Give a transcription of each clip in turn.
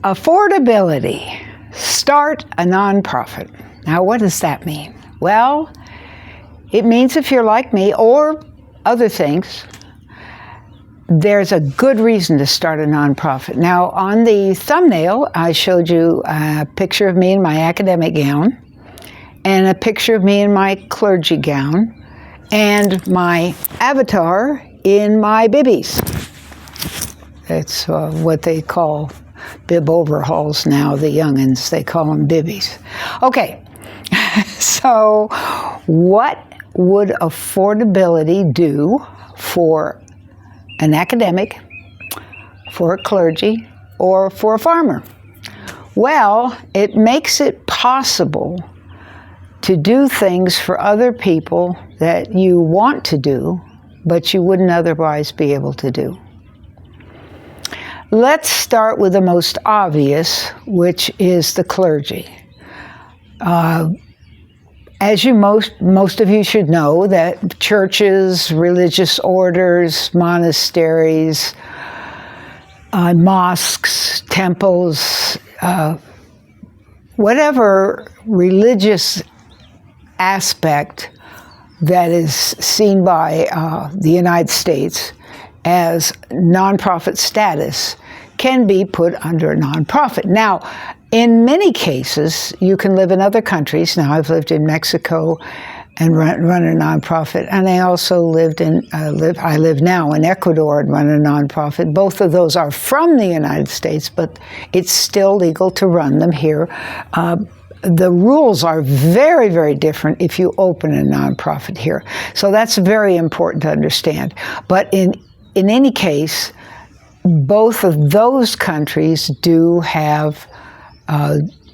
Affordability. Start a nonprofit. Now, what does that mean? Well, it means if you're like me or other things, there's a good reason to start a nonprofit. Now, on the thumbnail, I showed you a picture of me in my academic gown and a picture of me in my clergy gown and my avatar in my bibbies. It's what they call bib overhauls now, the youngins, they call them bibbies. Okay, so what would affordability do for an academic, for a clergy, or for a farmer? Well, it makes it possible to do things for other people that you want to do, but you wouldn't otherwise be able to do. Let's start with the most obvious, which is the clergy. As you most of you should know, that churches, religious orders, monasteries, mosques, temples, whatever religious aspect that is seen by the United States as nonprofit status can be put under a nonprofit. Now, in many cases, you can live in other countries. Now, I've lived in Mexico and run a nonprofit, and I also I live now in Ecuador and run a nonprofit. Both of those are from the United States, but it's still legal to run them here. The rules are very, very different if you open a nonprofit here. So that's very important to understand. But in any case, both of those countries do have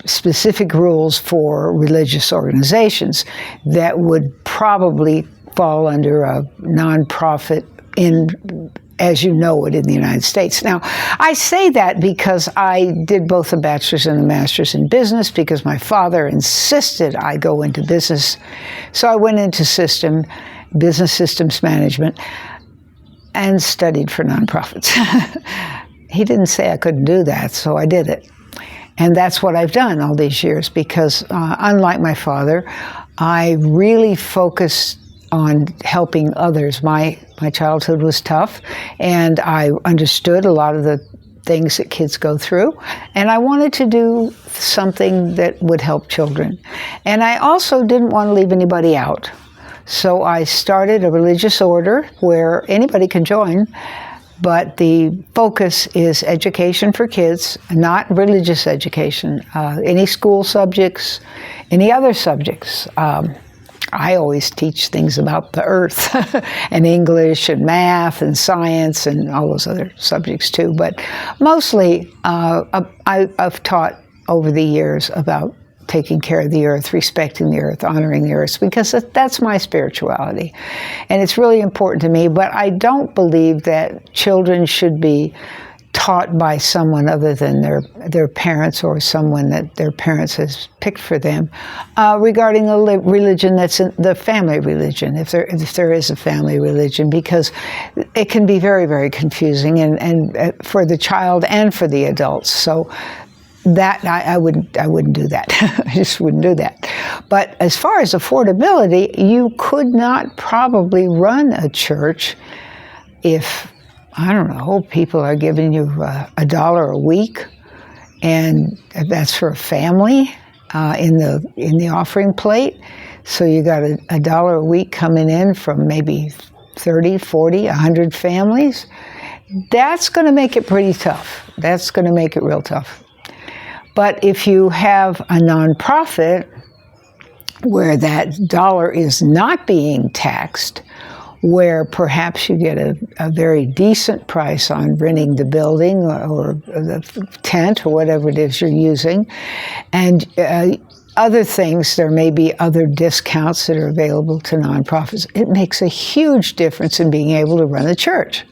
specific rules for religious organizations that would probably fall under a nonprofit as you know it in the United States. Now, I say that because I did both a bachelor's and a master's in business because my father insisted I go into business. So I went into business systems management and studied for nonprofits. He didn't say I couldn't do that, so I did it. And that's what I've done all these years because unlike my father, I really focused on helping others. My childhood was tough, and I understood a lot of the things that kids go through, and I wanted to do something that would help children. And I also didn't want to leave anybody out. So I started a religious order where anybody can join, but the focus is education for kids, not religious education. Any school subjects, any other subjects. I always teach things about the earth and English and math and science and all those other subjects too. But mostly I've taught over the years about taking care of the earth, respecting the earth, honoring the earth, because that's my spirituality. And it's really important to me, but I don't believe that children should be taught by someone other than their parents or someone that their parents has picked for them regarding a religion that's the family religion, if there is a family religion, because it can be very, very confusing and for the child and for the adults. So that I wouldn't do that. I just wouldn't do that. But as far as affordability, you could not probably run a church if, I don't know, people are giving you $1 a week, and that's for a family in the offering plate. So you got $1 a week coming in from maybe 30, 40, 100 families. That's going to make it pretty tough. That's going to make it real tough. But if you have a nonprofit where that dollar is not being taxed, where perhaps you get a very decent price on renting the building or the tent or whatever it is you're using, and other things, there may be other discounts that are available to nonprofits. It makes a huge difference in being able to run a church.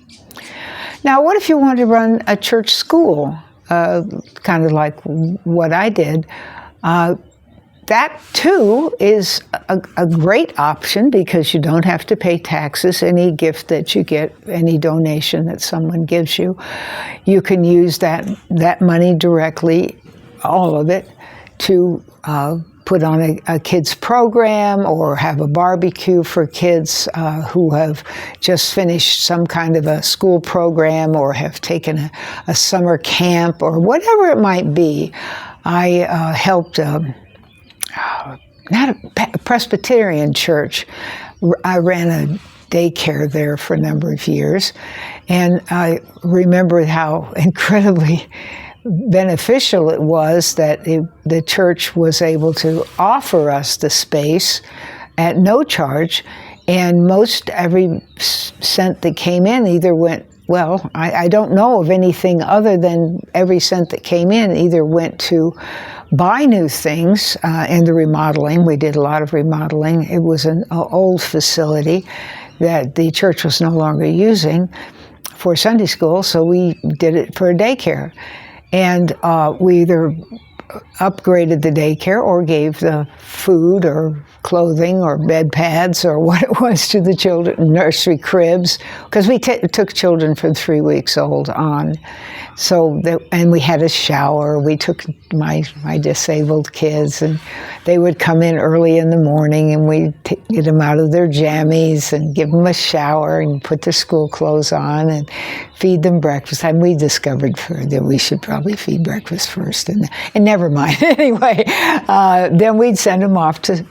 Now, what if you want to run a church school? Kind of like what I did. that too is a great option because you don't have to pay taxes. Any gift that you get, any donation that someone gives you, you can use that money directly, all of it, to put on a kids program or have a barbecue for kids who have just finished some kind of a school program or have taken a summer camp or whatever it might be. I helped not a Presbyterian church. I ran a daycare there for a number of years, and I remember how incredibly beneficial it was that the church was able to offer us the space at no charge, and most every cent that came in either went, well, I don't know of anything other than every cent that came in either went to buy new things and the remodeling. We did a lot of remodeling. It was an old facility that the church was no longer using for Sunday school, so we did it for a daycare. And we either upgraded the daycare or gave the food or clothing or bed pads or what it was to the children, nursery cribs, because we took children from 3 weeks old on. So, and we had a shower. We took my disabled kids, and they would come in early in the morning, and we'd get them out of their jammies and give them a shower and put their school clothes on and feed them breakfast. And we discovered that we should probably feed breakfast first, and never mind. Anyway, then we'd send them off to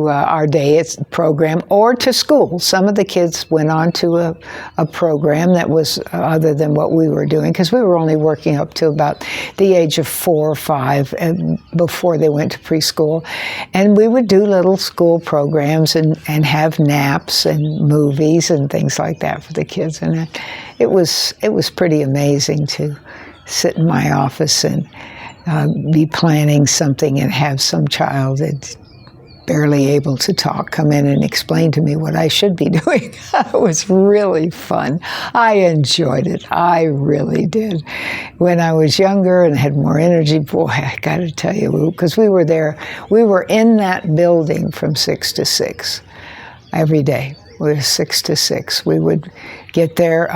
our day program or to school. Some of the kids went on to a program that was other than what we were doing, because we were only working up to about the age of 4 or 5 before they went to preschool. And we would do little school programs and have naps and movies and things like that for the kids. And it was pretty amazing to sit in my office and be planning something and have some child that's barely able to talk come in and explain to me what I should be doing. It was really fun. I enjoyed it. I really did. When I was younger and had more energy, boy, I got to tell you, because we were there, we were in that building from 6 to 6 every day. We were 6 to 6. We would get there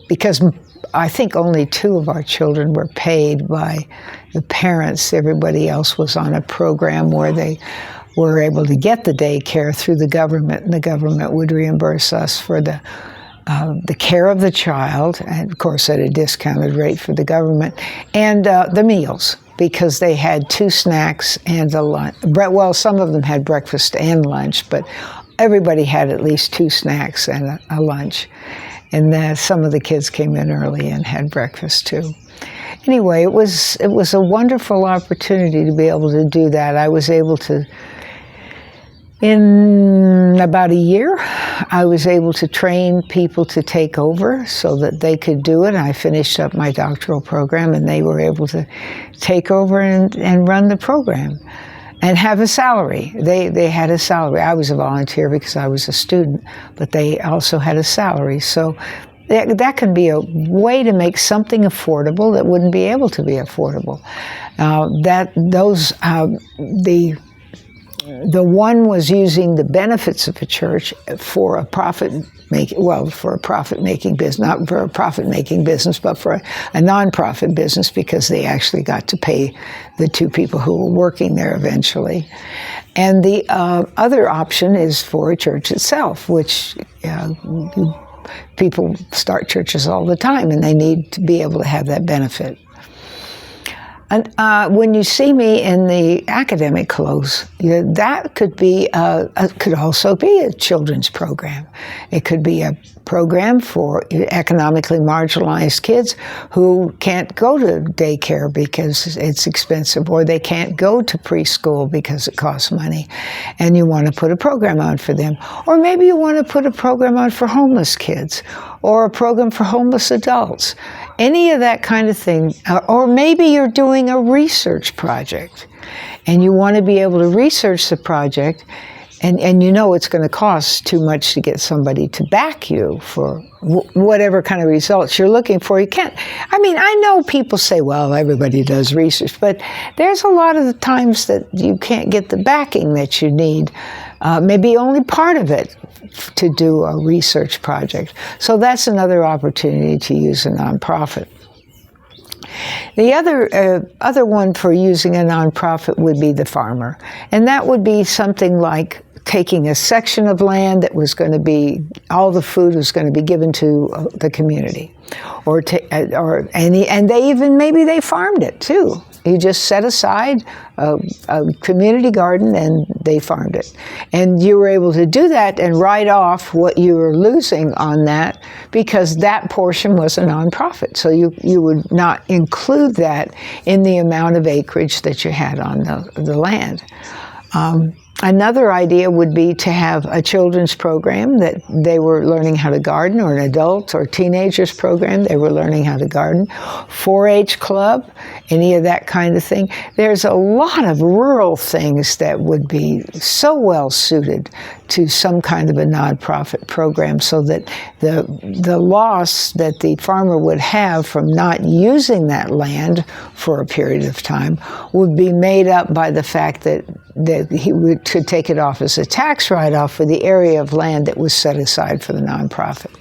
because I think only 2 of our children were paid by the parents. Everybody else was on a program where they were able to get the daycare through the government, and the government would reimburse us for the care of the child, and of course at a discounted rate for the government, and the meals, because they had 2 snacks and a lunch. Well, some of them had breakfast and lunch, but everybody had at least 2 snacks and a lunch. And some of the kids came in early and had breakfast too. Anyway, it was a wonderful opportunity to be able to do that. I was able to, in about a year, I was able to train people to take over so that they could do it. I finished up my doctoral program, and they were able to take over and run the program and have a salary. They had a salary. I was a volunteer because I was a student, but they also had a salary. So that can be a way to make something affordable that wouldn't be able to be affordable. The one was using the benefits of a church for a profit-making business, not for a profit-making business, but for a non-profit business, because they actually got to pay the 2 people who were working there eventually. And the other option is for a church itself, which people start churches all the time, and they need to be able to have that benefit. And when you see me in the academic clothes, that could also be a children's program. It could be a program for economically marginalized kids who can't go to daycare because it's expensive, or they can't go to preschool because it costs money, and you want to put a program on for them. Or maybe you want to put a program on for homeless kids, or a program for homeless adults. Any of that kind of thing. Or maybe you're doing a research project, and you want to be able to research the project and you know it's going to cost too much to get somebody to back you for whatever kind of results you're looking for. You can't, I mean, I know people say, well, everybody does research, but there's a lot of the times that you can't get the backing that you need, maybe only part of it, to do a research project. So that's another opportunity to use a nonprofit. The other one for using a nonprofit would be the farmer, and that would be something like taking a section of land that was going to be, all the food was going to be given to the community, and they even, maybe they farmed it too. You just set aside a community garden and they farmed it. And you were able to do that and write off what you were losing on that, because that portion was a nonprofit. So you would not include that in the amount of acreage that you had on the land. Another idea would be to have a children's program that they were learning how to garden, or an adult or teenagers program, they were learning how to garden, 4-H club, any of that kind of thing. There's a lot of rural things that would be so well suited to some kind of a nonprofit program, so that the loss that the farmer would have from not using that land for a period of time would be made up by the fact that he could take it off as a tax write-off for the area of land that was set aside for the nonprofit.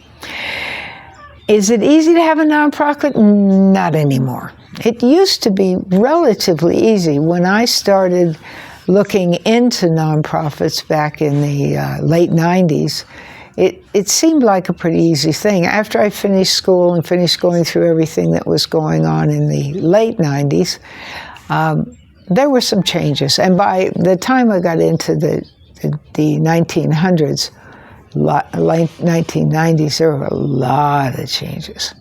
Is it easy to have a nonprofit? Not anymore. It used to be relatively easy. When I started looking into nonprofits back in the late 90s, it seemed like a pretty easy thing. After I finished school and finished going through everything that was going on in the late 90s, there were some changes. And by the time I got into the 1900s, late 1990s, there were a lot of changes.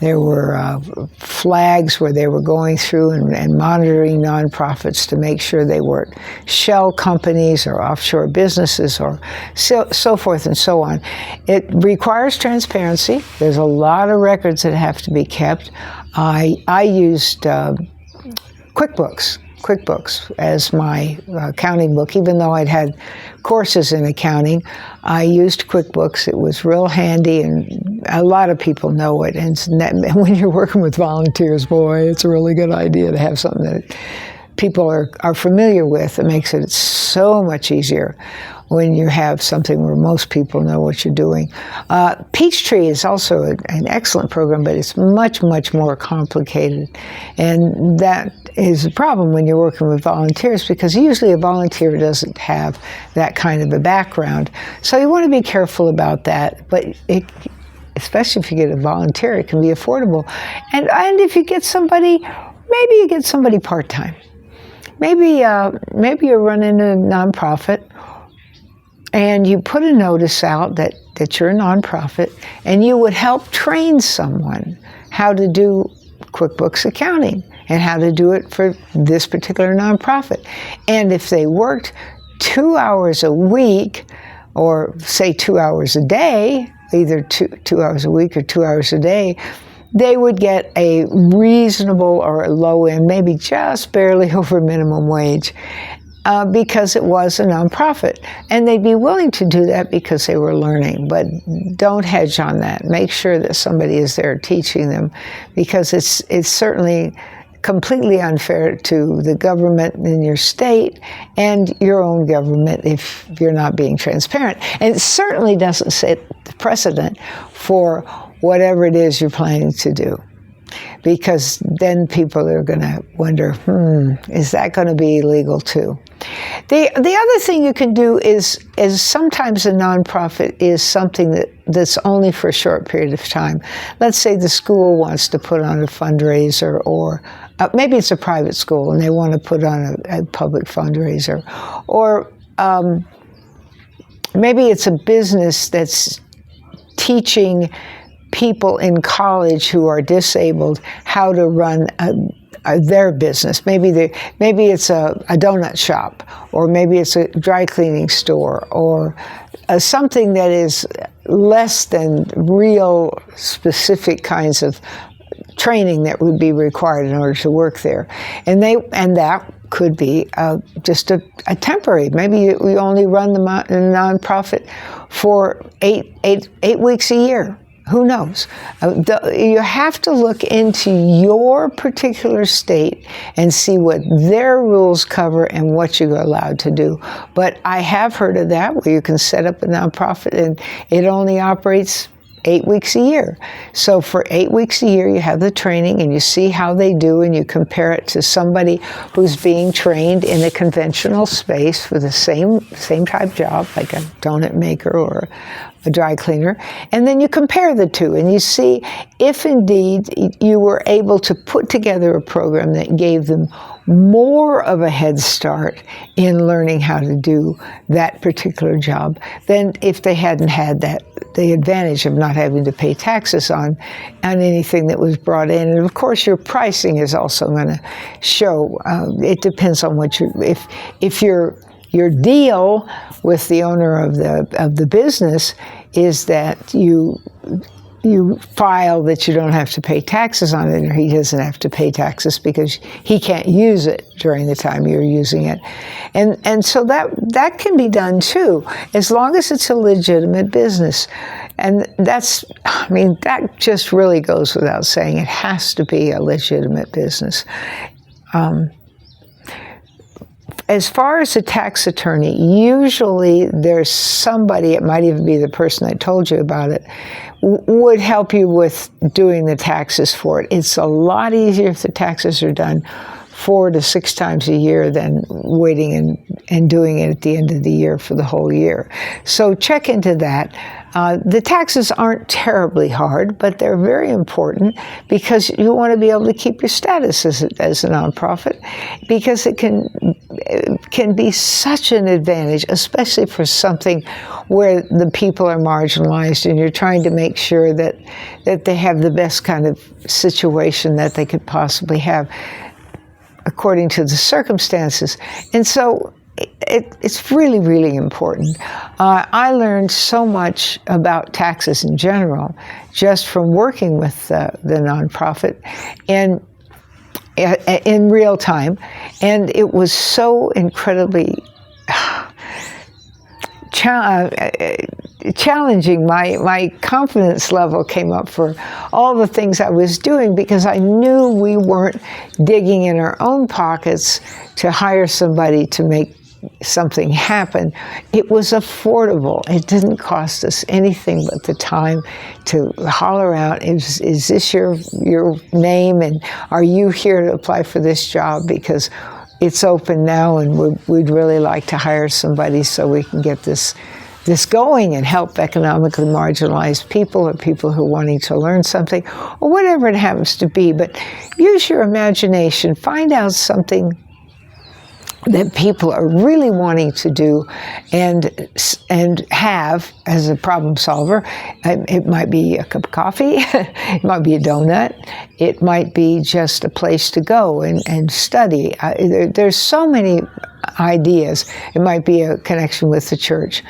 There were flags where they were going through and monitoring nonprofits to make sure they weren't shell companies or offshore businesses or so forth and so on. It requires transparency. There's a lot of records that have to be kept. I used QuickBooks as my accounting book. Even though I'd had courses in accounting, I used QuickBooks. It was real handy, and a lot of people know it. And when you're working with volunteers, boy, it's a really good idea to have something that people are familiar with. It makes it so much easier when you have something where most people know what you're doing. Peachtree is also an excellent program, but it's much, much more complicated. And that is a problem when you're working with volunteers, because usually a volunteer doesn't have that kind of a background. So you want to be careful about that. But especially if you get a volunteer, it can be affordable. And if you get somebody, maybe you get somebody part-time. Maybe you're running a nonprofit, and you put a notice out that you're a nonprofit, and you would help train someone how to do QuickBooks accounting and how to do it for this particular nonprofit. And if they worked 2 hours a week, or say 2 hours a day, either 2 hours a week or 2 hours a day, they would get a reasonable or a low end, maybe just barely over minimum wage, because it was a nonprofit. And they'd be willing to do that because they were learning. But don't hedge on that. Make sure that somebody is there teaching them, because it's certainly completely unfair to the government in your state and your own government if you're not being transparent. And it certainly doesn't set the precedent for whatever it is you're planning to do, because then people are going to wonder, is that going to be illegal too? The other thing you can do is sometimes a nonprofit is something that's only for a short period of time. Let's say the school wants to put on a fundraiser, or maybe it's a private school and they want to put on a public fundraiser, or maybe it's a business that's teaching people in college who are disabled how to run their business. Maybe it's a donut shop, or maybe it's a dry cleaning store, or something that is less than real specific kinds of training that would be required in order to work there. And that could be just a temporary. Maybe you only run the nonprofit for eight weeks a year. Who knows? You have to look into your particular state and see what their rules cover and what you're allowed to do. But I have heard of that, where you can set up a nonprofit and it only operates 8 weeks a year. So for 8 weeks a year, you have the training and you see how they do, and you compare it to somebody who's being trained in a conventional space for the same type job, like a donut maker or a dry cleaner, and then you compare the two and you see if indeed you were able to put together a program that gave them more of a head start in learning how to do that particular job than if they hadn't had the advantage of not having to pay taxes on anything that was brought in. And of course your pricing is also going to show, it depends on what if your deal with the owner of the business is that you file that you don't have to pay taxes on it, or he doesn't have to pay taxes because he can't use it during the time you're using it. And so that can be done too, as long as it's a legitimate business. And that just really goes without saying. It has to be a legitimate business. As far as a tax attorney, usually there's somebody, it might even be the person I told you about it, would help you with doing the taxes for it. It's a lot easier if the taxes are done 4 to 6 times a year than waiting and doing it at the end of the year for the whole year. So check into that. The taxes aren't terribly hard, but they're very important because you want to be able to keep your status as a nonprofit, because it can be such an advantage, especially for something where the people are marginalized and you're trying to make sure that they have the best kind of situation that they could possibly have according to the circumstances. And so it's really, really important. I learned so much about taxes in general just from working with the nonprofit and in real time, and it was so incredibly challenging. My confidence level came up for all the things I was doing, because I knew we weren't digging in our own pockets to hire somebody to make something happen. It was affordable. It didn't cost us anything but the time to holler out, is this your name, and are you here to apply for this job, because it's open now and we'd really like to hire somebody so we can get this going and help economically marginalized people, or people who are wanting to learn something, or whatever it happens to be. But use your imagination, find out something that people are really wanting to do and have as a problem solver. It might be a cup of coffee, it might be a donut, it might be just a place to go and study. There's so many ideas. It might be a connection with the church.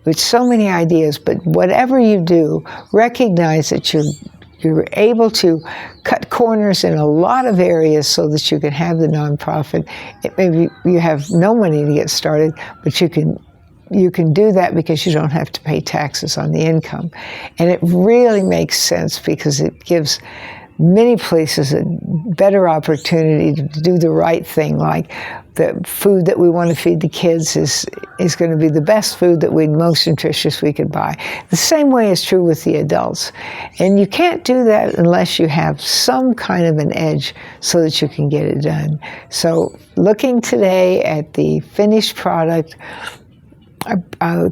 With so many ideas, but whatever you do, recognize that you're able to cut corners in a lot of areas so that you can have the nonprofit. Maybe you have no money to get started, but you can do that because you don't have to pay taxes on the income. And it really makes sense because it gives many places a better opportunity to do the right thing. Like the food that we want to feed the kids is going to be the best food that most nutritious we could buy. The same way is true with the adults. And you can't do that unless you have some kind of an edge so that you can get it done. So looking today at the finished product,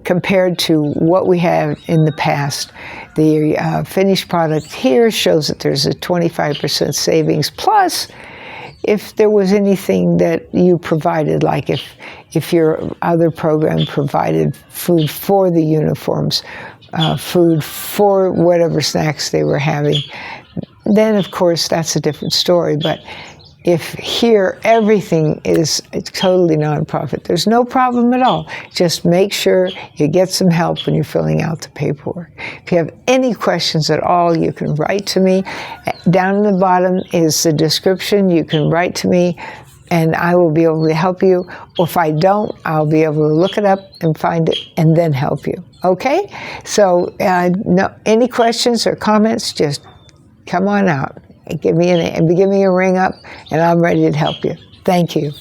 compared to what we have in the past, the finished product here shows that there's a 25% savings. Plus, if there was anything that you provided, like if your other program provided food for the uniforms, food for whatever snacks they were having, then of course that's a different story. But if here everything is totally nonprofit, there's no problem at all. Just make sure you get some help when you're filling out the paperwork. If you have any questions at all, you can write to me. Down in the bottom is the description. You can write to me, and I will be able to help you. Or if I don't, I'll be able to look it up and find it and then help you. Okay? So any questions or comments, just come on out. Give me a ring up, and I'm ready to help you. Thank you.